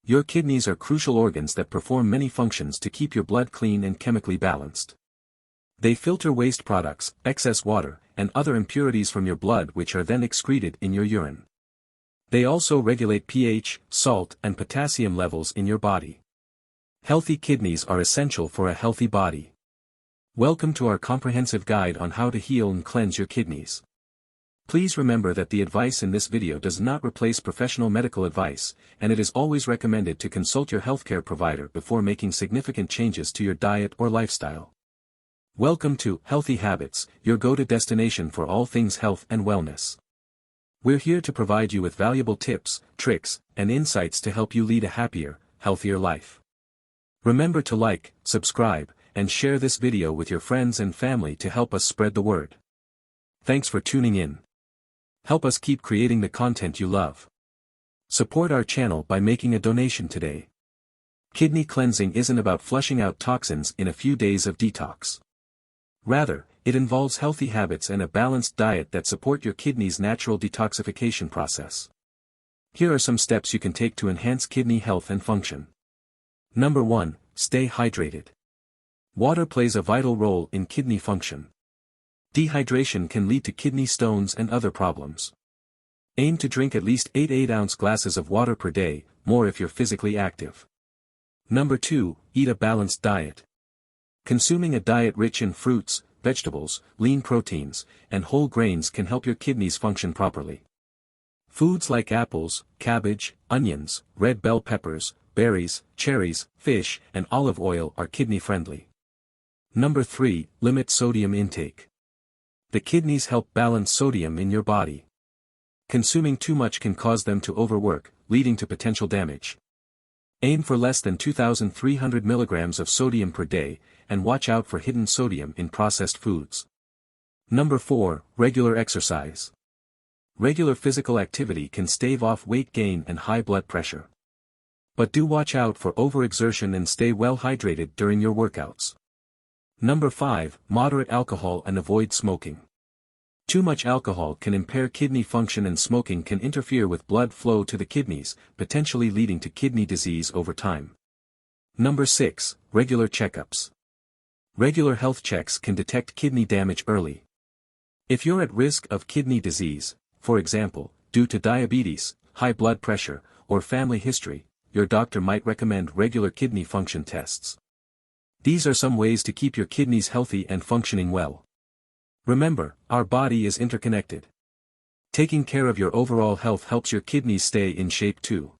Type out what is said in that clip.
Your kidneys are crucial organs that perform many functions to keep your blood clean and chemically balanced. They filter waste products, excess water, and other impurities from your blood which are then excreted in your urine. They also regulate pH, salt, and potassium levels in your body. Healthy kidneys are essential for a healthy body. Welcome to our comprehensive guide on how to heal and cleanse your kidneys. Please remember that the advice in this video does not replace professional medical advice, and it is always recommended to consult your healthcare provider before making significant changes to your diet or lifestyle. Welcome to Healthy Habits, your go-to destination for all things health and wellness. We're here to provide you with valuable tips, tricks, and insights to help you lead a happier, healthier life. Remember to like, subscribe, and share this video with your friends and family to help us spread the word. Thanks for tuning in. Help us keep creating the content you love. Support our channel by making a donation today. Kidney cleansing isn't about flushing out toxins in a few days of detox. Rather, it involves healthy habits and a balanced diet that support your kidney's natural detoxification process. Here are some steps you can take to enhance kidney health and function. Number 1, stay hydrated. Water plays a vital role in kidney function. Dehydration can lead to kidney stones and other problems. Aim to drink at least 8 8-ounce glasses of water per day, more if you're physically active. Number 2, eat a balanced diet. Consuming a diet rich in fruits, vegetables, lean proteins, and whole grains can help your kidneys function properly. Foods like apples, cabbage, onions, red bell peppers, berries, cherries, fish, and olive oil are kidney-friendly. Number 3, limit sodium intake. The kidneys help balance sodium in your body. Consuming too much can cause them to overwork, leading to potential damage. Aim for less than 2,300 milligrams of sodium per day, and watch out for hidden sodium in processed foods. Number 4, regular exercise. Regular physical activity can stave off weight gain and high blood pressure. But do watch out for overexertion and stay well hydrated during your workouts. Number 5, moderate alcohol and avoid smoking. Too much alcohol can impair kidney function and smoking can interfere with blood flow to the kidneys, potentially leading to kidney disease over time. Number 6, regular checkups. Regular health checks can detect kidney damage early. If you're at risk of kidney disease, for example, due to diabetes, high blood pressure, or family history, your doctor might recommend regular kidney function tests. These are some ways to keep your kidneys healthy and functioning well. Remember, our body is interconnected. Taking care of your overall health helps your kidneys stay in shape too.